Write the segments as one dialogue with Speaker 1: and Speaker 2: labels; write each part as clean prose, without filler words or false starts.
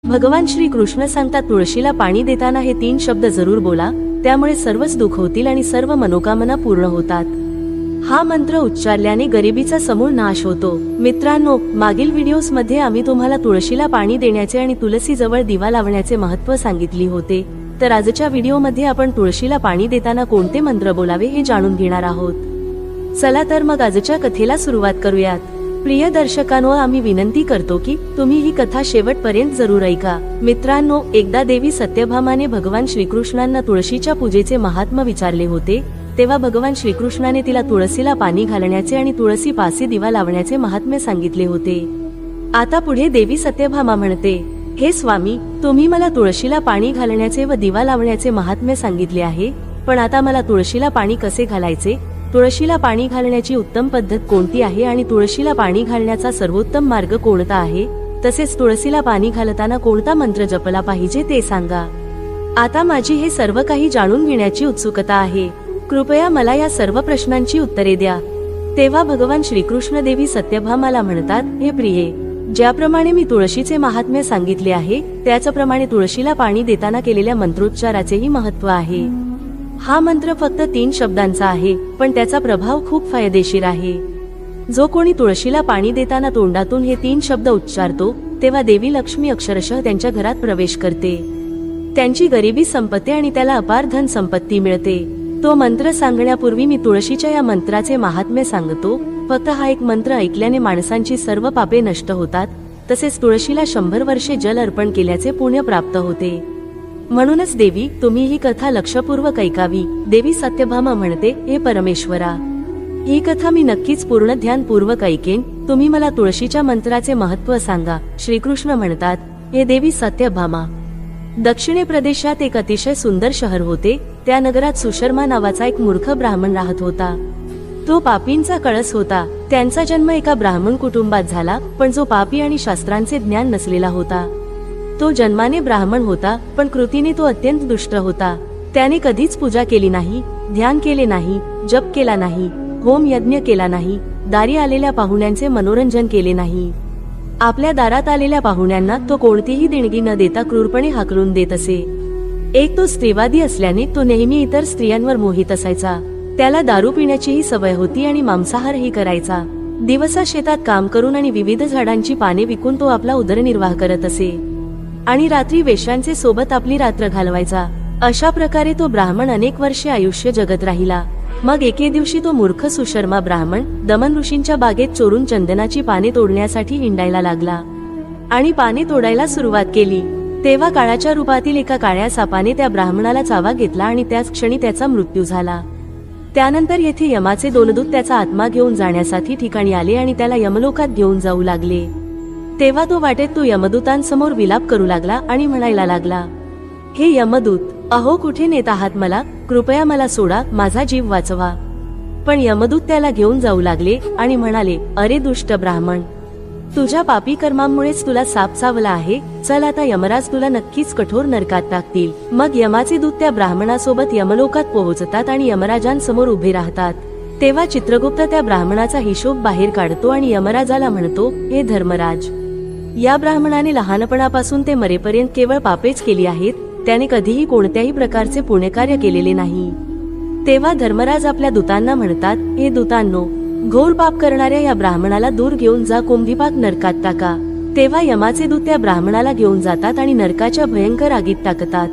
Speaker 1: भगवान श्री कृष्ण सांगतात, तुळशीला पाणी देताना हे 3 शब्द जरूर बोला, त्यामुळे सर्वच दुःख होतील आणि सर्व मनोकामना पूर्ण होतात. हा मंत्र उच्चारल्याने गरिबीचा समूळ नाश होतो. मित्रांनो, मागील व्हिडिओज मध्ये आम्ही तुम्हाला तुळशीला पाणी देण्याचे आणि तुलसी जवळ दिवा लावण्याचे महत्त्व सांगितले होते. तर आजच्या व्हिडिओमध्ये आपण तुळशीला पाणी देताना कोणते मंत्र बोलावे हे जाणून घेणार आहोत. चला तर मग आजच्या कथेला सुरुवात करूयात. प्रिय दर्शकांनो, आम्ही विनंती करतो की तुम्ही ही कथा शेवटपर्यंत जरूर ऐका. मित्रांनो, एकदा देवी सत्यभामाने भगवान श्रीकृष्णांना तुळशीच्या पूजेचे महात्म्य विचारले होते. तेव्हा भगवान श्रीकृष्णाने तिला तुळशीला पाणी घालण्याचे आणि तुळसी पासी दिवा लावण्याचे महात्म्य सांगितले होते. आता पुढे देवी सत्यभामा म्हणते, हे स्वामी, तुम्ही मला तुळशीला पाणी घालण्याचे व दिवा लावण्याचे महात्म्य सांगितले आहे, पण आता मला तुळशीला पाणी कसे घालायचे, तुळशीला पाणी घालण्याची उत्तम पद्धत कोणती आहे आणि तुळशीला पाणी घालण्याचा सर्वोत्तम मार्ग कोणता आहे, तसेच तुळशीला पाणी घालताना कोणता मंत्र जपला पाहिजे ते सांगा. आता माझी हे सर्व काही जाणून घेण्याची उत्सुकता आहे. कृपया मला या सर्व प्रश्नांची उत्तरे द्या. तेव्हा भगवान श्रीकृष्ण देवी सत्यभामाला म्हणतात, हे प्रिये, ज्याप्रमाणे मी तुळशीचे महात्म्य सांगितले आहे त्याचप्रमाणे तुळशीला पाणी देताना केलेल्या मंत्रोच्चाराचेही महत्त्व आहे. हा मंत्र फक्त 3 शब्दांचा आहे, पण त्याचा प्रभाव खूप फायदेशीर आहे. जो कोणी तुळशीला पाणी देताना तोंडातून हे 3 शब्द उच्चारतो तेव्हा देवी लक्ष्मी अक्षरशः त्यांच्या घरात प्रवेश करते. त्यांची गरिबी संपते आणि त्याला अपार धन संपत्ती मिळते. तो मंत्र सांगण्यापूर्वी मी तुळशीच्या या मंत्राचे महात्म्य सांगतो. फक्त हा एक मंत्र ऐकल्याने माणसांची सर्व पापे नष्ट होतात, तसेच तुळशीला 100 वर्षे जल अर्पण केल्याचे पुण्य प्राप्त होते. म्हणूनच देवी, तुम्ही ही कथा लक्षपूर्वक ऐकावी. देवी सत्यभामा म्हणते, हे परमेश्वरा, ही कथा मी नक्कीच पूर्ण ध्यानपूर्वक ऐकेन. तुम्ही मला तुळशीच्या मंत्राचे महत्त्व सांगा. श्रीकृष्ण म्हणतात, हे देवी सत्यभामा, दक्षिणे प्रदेशात एक अतिशय सुंदर शहर होते. त्या नगरात सुशर्मा नावाचा एक मूर्ख ब्राह्मण राहत होता. तो पापींचा कळस होता. त्यांचा जन्म एका ब्राह्मण कुटुंबात झाला, पण जो पापी आणि शास्त्रांचे ज्ञान नसलेला होता. तो जन्माने ब्राह्मण होता, पण कृतीने तो अत्यंत दुष्ट होता. त्याने कधीच पूजा केली नाही, ध्यान केले नाही, जप केला नाही, होम यज्ञ केला नाही, दारी आलेल्या पाहुण्यांचे मनोरंजन केले नाही. आपल्या दारात आलेल्या पाहुण्यांना तो कोणतीही देणगी न देता क्रूरपणे हाकलून देत असे. एक तो स्त्रीवादी असल्याने तो नेहमी इतर स्त्रियांवर मोहित असायचा. त्याला दारू पिण्याचीही सवय होती आणि मांसाहारही करायचा. दिवसा शेतात काम करून आणि विविध झाडांची पाने विकून तो आपला उदरनिर्वाह करत असे आणि रात्री वेश्यांचे सोबत आपली रात्र घालवायचा. अशा प्रकारे तो ब्राह्मण अनेक वर्षे आयुष्य जगत राहिला. मग एके दिवशी तो मूर्ख सुशर्मा ब्राह्मण दमन ऋषींच्या बागेत चोरून चंदनाची पाने तोडण्यासाठी हिंडायला लागला आणि पाने तोडायला सुरुवात केली. तेव्हा काळाच्या रूपातील एका काळ्या सापाने त्या ब्राह्मणाला चावा घेतला आणि त्याच क्षणी त्याचा मृत्यू झाला. त्यानंतर येथे यमाचे 2 दूत त्याचा आत्मा घेऊन जाण्यासाठी ठिकाणी आले आणि त्याला यमलोकात घेऊन जाऊ लागले. तेव्हा तो वाटेत तो यमदूतांसमोर विलाप करू लागला आणि म्हणायला लागला, हे यमदूत, अहो, कुठे नेत आहात मला? कृपया मला सोडा, माझा जीव वाचवा. पण यमदूत त्याला घेऊन जाऊ लागले आणि म्हणाले, अरे दुष्ट ब्राह्मण, तुझ्या पापी कर्मांमुळेच तुला साप चावला आहे. चल, आता यमराज तुला नक्कीच कठोर नरकात टाकतील. मग यमाचे दूत त्या ब्राह्मणासोबत यमलोकात पोहोचतात आणि यमराजांसमोर उभे राहतात. तेव्हा चित्रगुप्त त्या ब्राह्मणाचा हिशोब बाहेर काढतो आणि यमराजाला म्हणतो, हे धर्मराज, या ब्राह्मणाने लहानपणापासून ते मरेपर्यंत केवळ पापेच केली आहेत. त्याने कधीही कोणत्याही प्रकारचे पुण्यकार्य केलेले नाही. तेव्हा धर्मराज आपल्या दूतांना म्हणतात, हे दूतांनो, घोर पाप करणाऱ्या या ब्राह्मणाला दूर घेऊन जा, कुंभीपाक नरकात टाका. तेव्हा यमाचे दूत त्या ब्राह्मणाला घेऊन जातात आणि नरकाच्या भयंकर आगीत टाकतात.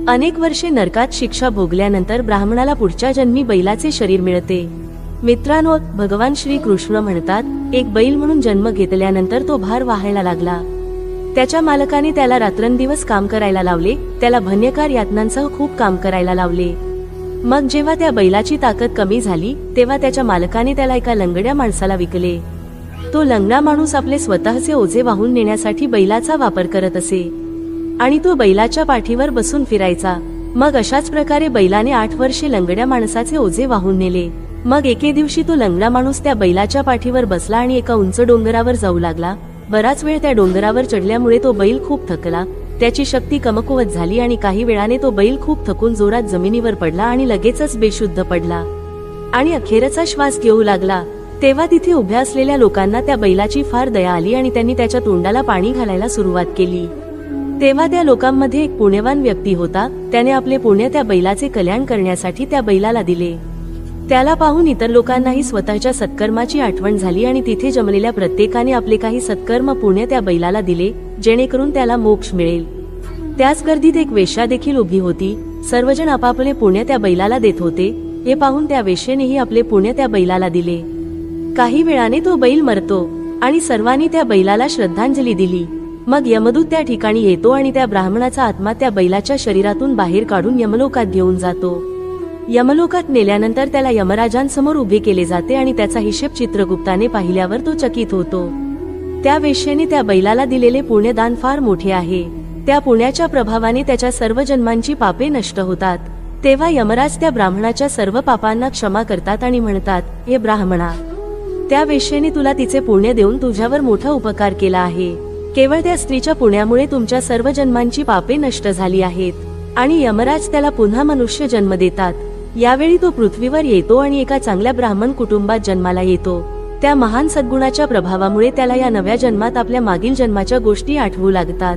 Speaker 1: अनेक वर्षे नरकात शिक्षा भोगल्यानंतर ब्राह्मणाला पुढच्या जन्मी बैलाचे शरीर मिळते. मित्रांनो, भगवान श्री कृष्ण म्हणतात, एक बैल म्हणून जन्म घेतल्यानंतर तो भार वाहायला लागला. त्याच्या मालकाने त्याला रात्रंदिवस काम करायला लावले. त्याला भन्यकार यातनांसह खूप काम करायला लावले. मग जेव्हा त्या बैलाची ताकद कमी झाली तेव्हा त्याच्या मालकाने त्याला एका लंगड्या माणसाला विकले. तो लंगडा माणूस आपले स्वतःचे ओझे वाहून नेण्यासाठी बैलाचा वापर करत असे आणि तो बैलाच्या पाठीवर बसून फिरायचा. मग अशाच प्रकारे बैलाने 8 वर्षे लंगड्या माणसाचे ओझे वाहून नेले. मग एके दिवशी तो लंगडा माणूस त्या बैलाच्या पाठीवर बसला आणि एका उंच डोंगरावर जाऊ लागला. बराच वेळ त्या डोंगरावर चढल्यामुळे तो बैल खूप थकला. त्याची शक्ती कमकुवत झाली आणि काही वेळाने तो बैल खूप थकून जोरात जमिनीवर पडला आणि लगेचच बेशुद्ध पडला आणि अखेरचा श्वास घेऊ लागला. तेव्हा तिथे उभ्या असलेल्या लोकांना त्या बैलाची फार दया आली आणि त्यांनी त्याच्या तोंडाला पाणी घालायला सुरुवात केली. तेव्हा त्या लोकांमध्ये एक पुण्यवान व्यक्ती होता. त्याने आपले पुण्य त्या बैलाचे कल्याण करण्यासाठी त्या बैलाला दिले. त्याला पाहून इतर लोकांनाही स्वतःच्या सत्कर्माची आठवण झाली आणि तिथे जमलेल्या प्रत्येकाने आपले काही सत्कर्म पुण्य त्या बैलाला दिले, जेणेकरून त्याला मोक्ष मिळेल. त्याच गर्दीत एक वेश्या देखील उभी होती. सर्वजण आपापले पुण्य त्या बैलाला देत होते. हे पाहून त्या वेश्येनेही आपले पुण्य त्या बैलाला दिले. काही वेळाने तो बैल मरतो आणि सर्वांनी त्या बैलाला श्रद्धांजली दिली. मग यमदूत त्या ठिकाणी येतो आणि त्या ब्राह्मणाचा आत्मा त्या बैलाच्या शरीरातून बाहेर काढून यमलोकात घेऊन जातो. यमलोकात नेल्यानंतर त्याला यमराजांसमोर उभे केले जाते आणि त्याचा हिशेब चित्रगुप्ताने पाहिल्यावर तो चकित होतो. त्या वेश्येने त्या बैलाला दिलेले पुण्यदान फार मोठे आहे. त्या पुण्याच्या प्रभावाने त्याच्या सर्व जन्मांची पापे नष्ट होतात. तेव्हा यमराज त्या ब्राह्मणाच्या सर्व पापांना क्षमा करतात आणि म्हणतात, हे ब्राह्मणा, त्या वेश्येने तुला तिचे पुण्य देऊन तुझ्यावर मोठा उपकार केला आहे. केवळ त्या स्त्रीच्या पुण्यामुळे तुमच्या सर्व जन्मांची पापे नष्ट झाली आहेत. आणि यमराज त्याला पुन्हा मनुष्य जन्म देतात. यावेळी तो पृथ्वीवर येतो आणि एका चांगल्या ब्राह्मण कुटुंबात जन्माला येतो. त्या महान सद्गुणाच्या प्रभावामुळे त्याला या नव्या जन्मात आपल्या मागील जन्माच्या गोष्टी आठवू लागतात.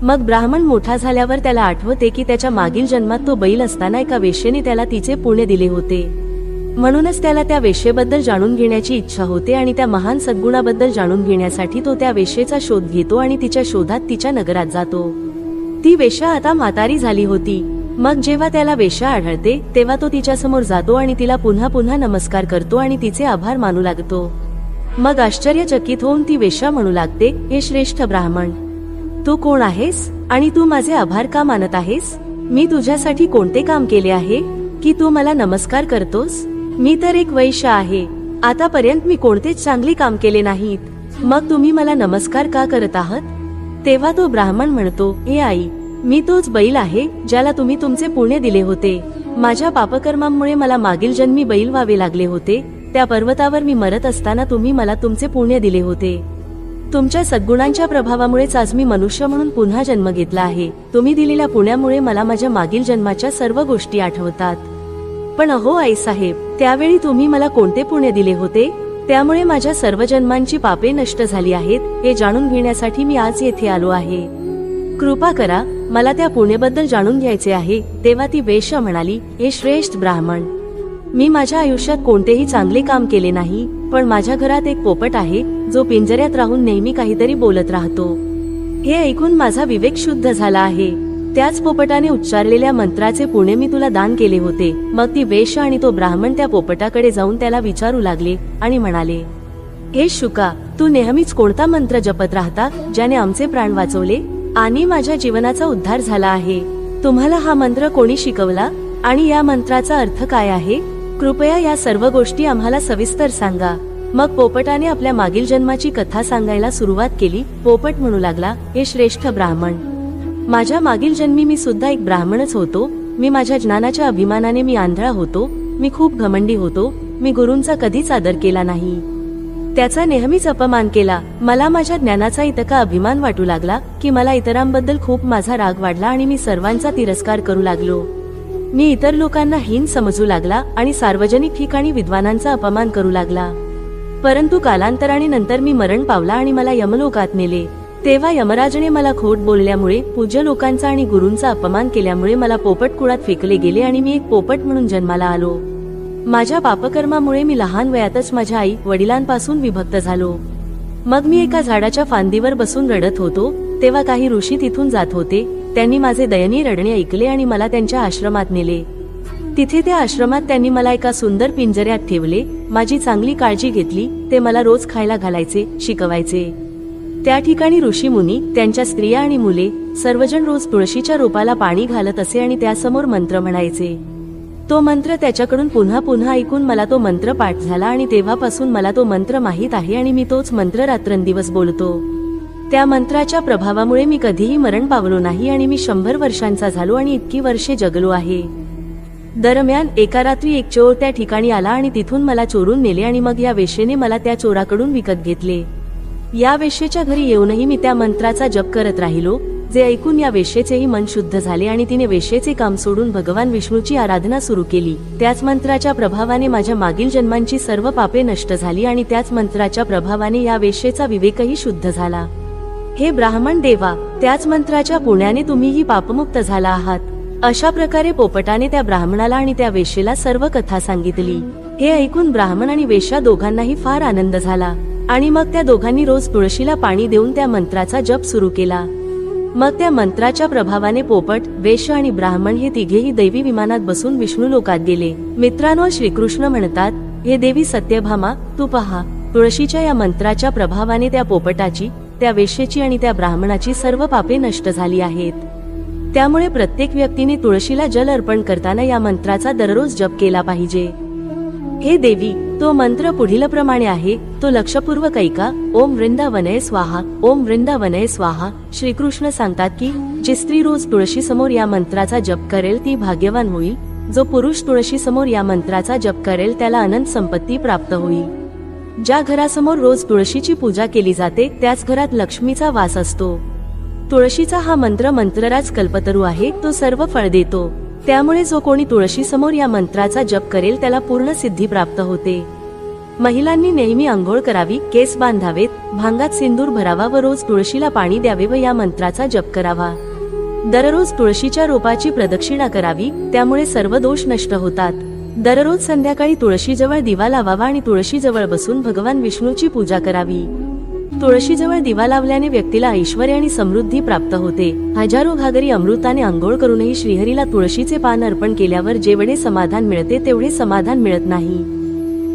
Speaker 1: मग ब्राह्मण मोठा झाल्यावर त्याला आठवते की त्याच्या मागील जन्मात तो बैल असताना एका वेश्येने त्याला तिचे पुण्य दिले होते. म्हणूनच त्याला त्या वेश्येबद्दल जाणून घेण्याची इच्छा होते आणि त्या महान सद्गुणाबद्दल जाणून घेण्यासाठी तो त्या वेश्येचा शोध घेतो आणि तिच्या शोधात तिच्या नगरात जातो. ती वेश्या आता म्हातारी झाली होती. मग जेव्हा त्याला वेश्या आढळते तेव्हा तो तिच्यासमोर जातो आणि तिला पुन्हा पुन्हा नमस्कार करतो आणि तिचे आभार मानू लागतो. मग आश्चर्यचकित होऊन ती वेश्या म्हणू लागते, हे श्रेष्ठ ब्राह्मण, तू कोण आहेस आणि तू माझे आभार का मानत आहेस? मी तुझ्यासाठी कोणते काम केले आहे की तू मला नमस्कार करतोस? मी तर एक वैश्य आहे. आतापर्यंत मी कोणतेच चांगले काम केले नाहीत. मग तुम्ही मला नमस्कार का करत आहात? तेव्हा तो ब्राह्मण म्हणतो, हे आई, मी तोच बैल आहे ज्याला तुम्ही तुमचे पुण्य दिले होते. माझ्या पापकर्मांमुळे मला मागील जन्मी बैल व्हावे लागले होते. त्या पर्वतावर मी मरत असताना तुम्ही मला तुमचे पुण्य दिले होते. तुमच्या सद्गुणांच्या प्रभावामुळेच आज मी मनुष्य म्हणून पुन्हा जन्म घेतला आहे. तुम्ही दिलेल्या पुण्यामुळे मला माझ्या मागील जन्माच्या सर्व गोष्टी आठवतात. पण अहो आईसाहेब, त्यावेळी तुम्ही मला कोणते पुण्य दिले होते? त्यामुळे माझ्या सर्व जन्मांची पापे नष्ट झाली आहेत. हे जाणून घेण्यासाठी मी आज येथे आलो आहे. कृपा करा, मला त्या पुण्याबद्दल जाणून घ्यायचे आहे. तेव्हा ती वेश्या म्हणाली, हे श्रेष्ठ ब्राह्मण, मी माझ्या आयुष्यात कोणतेही चांगले काम केले नाही. पण माझ्या घरात एक पोपट आहे जो पिंजऱ्यात राहून नेहमी काहीतरी बोलत राहतो. हे ऐकून माझा विवेक शुद्ध झाला आहे. त्याच पोपटाने उच्चारलेल्या मंत्राचे पुण्य मी तुला दान केले होते. मग ती वेश्या आणि तो ब्राह्मण त्या पोपटाकडे जाऊन त्याला विचारू लागले आणि म्हणाले, हे शुका, तू नेहमीच कोणता मंत्र जपत राहता ज्याने आमचे प्राण वाचवले आणि माझ्या जीवनाचा उद्धार झाला आहे? तुम्हाला हा मंत्र कोणी शिकवला आणि या मंत्राचा अर्थ काय आहे? कृपया या सर्व गोष्टी आम्हाला सविस्तर सांगा. मग पोपटाने आपल्या मागील जन्माची कथा सांगायला सुरुवात केली. पोपट म्हणू लागला, हे श्रेष्ठ ब्राह्मण, माझ्या मागील जन्मी मी सुद्धा एक ब्राह्मणच होतो. मी माझ्या ज्ञानाच्या अभिमानाने मी आंधळा होतो. मी खूप घमंडी होतो. मी गुरूंचा कधीच आदर केला नाही. त्याचा नेहमीच अपमान केला. मला माझ्या ज्ञानाचा इतका अभिमान वाटू लागला की मला इतरांबद्दल खूप माझा राग वाढला आणि मी सर्वांचा तिरस्कार करू लागलो. मी इतर लोकांना हीन समजू लागला आणि सार्वजनिक ठिकाणी विद्वानांचा अपमान करू लागला. परंतु कालांतराने नंतर मी मरण पावला आणि मला यमलोकात नेले. तेव्हा यमराजने मला खोट बोलल्यामुळे, पूज्य लोकांचा आणि गुरूंचा अपमान केल्यामुळे मला पोपट कुळात फेकले गेले आणि मी एक पोपट म्हणून जन्माला आलो. माझ्या पापकर्मामुळे मी लहान वयातच माझ्या आई वडिलांपासून विभक्त झालो. मग मी एका झाडाच्या फांदीवर बसून रडत होतो. तेव्हा काही ऋषी तिथून जात होते. त्यांनी माझे दयनीय रडणे ऐकले आणि मला त्यांच्या आश्रमात नेले. तिथे त्या आश्रमात त्यांनी मला एका सुंदर पिंजऱ्यात ठेवले. माझी चांगली काळजी घेतली. ते मला रोज खायला घालायचे, शिकवायचे. त्या ठिकाणी ऋषी मुनी, त्यांच्या स्त्रिया आणि मुले सर्वजण रोज तुळशीच्या रोपाला पाणी घालत असे आणि त्यासमोर मंत्र म्हणायचे. तो मंत्र त्याच्याकडून पुन्हा पुन्हा ऐकून मला तो मंत्र पाठ झाला आणि तेव्हापासून मला तो मंत्र माहीत आहे आणि मी तोच मंत्र रात्रंदिवस बोलतो. त्या मंत्राच्या प्रभावामुळे मी कधीही मरण पावलो नाही आणि मी 100 वर्षांचा झालो आणि इतकी वर्षे जगलो आहे. दरम्यान एका रात्री एक चोर त्या ठिकाणी आला आणि तिथून मला चोरून नेले आणि मग या वेश्येने मला त्या चोराकडून विकत घेतले. या वेश्येच्या घरी येऊनही मी त्या मंत्राचा जप करत राहिलो, जे ऐकून या वेश्येचेही मन शुद्ध झाले आणि तिने वेश्येचे काम सोडून भगवान विष्णूची आराधना सुरू केली. त्याच मंत्राच्या प्रभावाने माझ्या मागील जन्मांची सर्व पापे नष्ट झाली आणि त्याच मंत्राच्या प्रभावाने या वेश्येचा विवेकही शुद्ध झाला. हे ब्राह्मण देवा, त्याच मंत्राच्या पुण्याने तुम्हीही पापमुक्त झाला आहात। अशा प्रकारे पोपटाने त्या ब्राह्मणाला आणि त्या वेश्येला सर्व कथा सांगितली। हे ऐकून ब्राह्मण आणि वेश्या दोघांनाही फार आनंद झाला आणि मग त्या दोघांनी रोज तुळशीला पाणी देऊन त्या मंत्राचा जप सुरू केला। मग त्या मंत्राच्या प्रभावाने पोपट, वेश्या आणि ब्राह्मण हे तिघेही दैवी विमानात बसून विष्णू लोकात गेले। मित्रांनो, श्रीकृष्ण म्हणतात, हे देवी सत्यभामा, तू पहा, तुळशीच्या या मंत्राच्या प्रभावाने त्या पोपटाची, त्या वेश्येची आणि त्या ब्राह्मणाची सर्व पापे नष्ट झाली आहेत। त्यामुळे प्रत्येक व्यक्तीने तुळशीला जल अर्पण करताना या मंत्राचा दररोज जप केला पाहिजे। हे देवी, तो मंत्र पुढील प्रमाणे आहे, तो लक्षपूर्वक ऐका। ओम वृंदावनय स्वाहा, ओम वृंदावनय स्वाहा। श्रीकृष्ण सांगतात की जी स्त्री रोज तुळशी समोर या मंत्राचा जप करेल ती भाग्यवान होईल। जो पुरुष तुळशी समोर या मंत्राचा जप करेल त्याला अनंत संपत्ती प्राप्त होईल। ज्या घरासमोर रोज तुळशीची पूजा केली जाते त्याच घरात लक्ष्मीचा वास असतो। तुळशीचा हा मंत्र मंत्रराज कल्पतरू आहे, तो सर्व फळ देतो। त्यामुळे जो कोणी तुळशी समोर या मंत्राचा जप करेल त्याला पूर्ण सिद्धी प्राप्त होते। महिलांनी नेहमी आंघोळ करावी, केस बांधावेत, भांगात सिंदूर भरावा व रोज तुळशीला पाणी द्यावे व या मंत्राचा जप करावा। दररोज तुळशीच्या रोपाची प्रदक्षिणा करावी, त्यामुळे सर्व दोष नष्ट होतात। दररोज संध्याकाळी तुळशीजवळ दिवा लावावा आणि तुळशीजवळ बसून भगवान विष्णूची पूजा करावी। तुळशीजवळ दिवा लावल्याने व्यक्तीला ऐश्वर्य आणि समृद्धी प्राप्त होते। हजारो घागरी अमृताने आंघोळ करूनही श्रीहरीला तुळशीचे पान अर्पण केल्यावर जेवढे समाधान मिळते तेवढे समाधान मिळत नाही।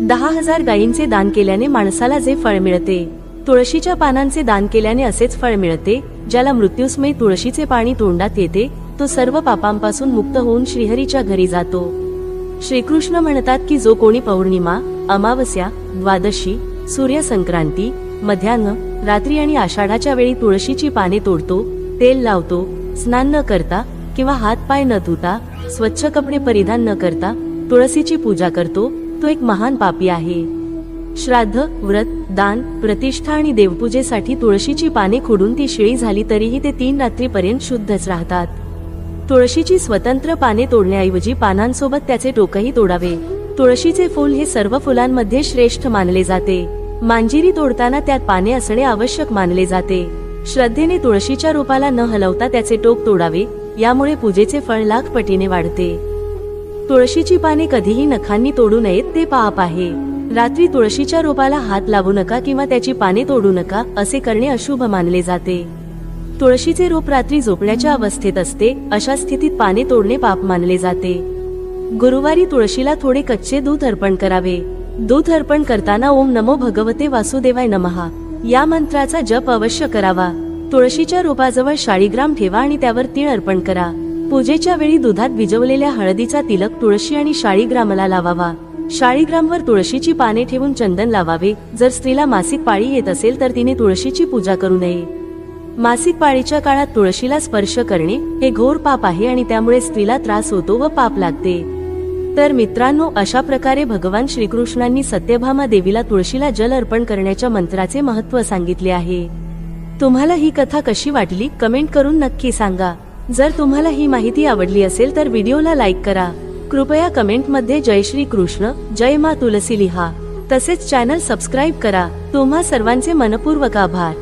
Speaker 1: 10,000 गायींचे दान केल्याने माणसाला जे फळ मिळते, तुळशीच्या पानांचे दान केल्याने असेच फळ मिळते। ज्याला मृत्यूसमयी तुळशीचे पाणी तोंडात येते तो सर्व पापांपासून मुक्त होऊन श्रीहरीच्या घरी जातो। श्रीकृष्ण म्हणतात की जो कोणी पौर्णिमा, अमावस्या, द्वादशी, सूर्यसंक्रांती, मध्यान्ह, रात्री आणि आषाढाच्या वेळी तुळशीची पाने तोडतो, तेल लावतो, स्नान न करता किंवा हात पाय न धुता, स्वच्छ कपडे परिधान न करता तुळशीची पूजा करतो, तो एक महान पापी आहे। श्राद्ध, व्रत, दान, प्रतिष्ठा आणि देवपूजेसाठी तुळशीची पाने खोडून ती शिळी झाली तरीही ते 3 रात्रीपर्यंत शुद्धच राहतात। तुळशीची स्वतंत्र पाने तोडण्याऐवजी पानांसोबत त्याचे टोकही तोडावे। तुळशीचे फूल हे सर्व फुलांमध्ये श्रेष्ठ मानले जाते। मांजिरी तोडताना त्यात पाने असणे आवश्यक मानले जाते। श्रद्धेने तुळशीच्या रोपाला न हलवता त्याचे टोक तोडावे, यामुळे पूजेचे फळ लाख पटीने वाढते। तुळशीची पाने कधीही नखांनी तोडू नयेत, ते पाप आहे। रात्री तुळशीच्या रोपाला हात लावू नका किंवा त्याची पाने तोडू नका, असे करणे अशुभ मानले जाते। तुळशीचे रोप रात्री झोपण्याच्या अवस्थेत असते, अशा स्थितीत पाने तोडणे पाप मानले जाते। गुरुवारी तुळशीला थोडे कच्चे दूध अर्पण करावे। दूध अर्पण करताना ओम नमो भगवते वासुदेवाय नमः या मंत्राचा जप अवश्य करावा। तुळशीच्या रोपाजवळ शाळीग्राम ठेवा आणि त्यावर तीळ अर्पण करा। पूजेच्या वेळी दुधात भिजवलेल्या हळदीचा तिलक तुळशी आणि शाळीग्रामला लावावा। शाळीग्रामवर तुळशीची पाने ठेवून चंदन लावावे। जर स्त्रीला मासिक पाळी येत असेल तर तिने तुळशीची पूजा करू नये। मासिक पाळीच्या काळात तुळशीला स्पर्श करणे हे घोर पाप आहे आणि त्यामुळे स्त्रीला त्रास होतो व पाप लागते। तर मित्रांनो, अशा प्रकारे भगवान श्रीकृष्णांनी सत्यभामा देवीला तुळशीला जल अर्पण करण्याच्या मंत्राचे महत्त्व सांगितले आहे। तुम्हाला ही कथा कशी वाटली कमेंट करून नक्की सांगा। जर तुम्हाला ही माहिती आवडली असेल तर व्हिडिओला लाईक करा। कृपया कमेंट मध्ये जय श्री कृष्ण, जय मा तुलसी लिहा। तसेच चॅनल सबस्क्राईब करा। तुम्हा सर्वांचे मनपूर्वक आभार।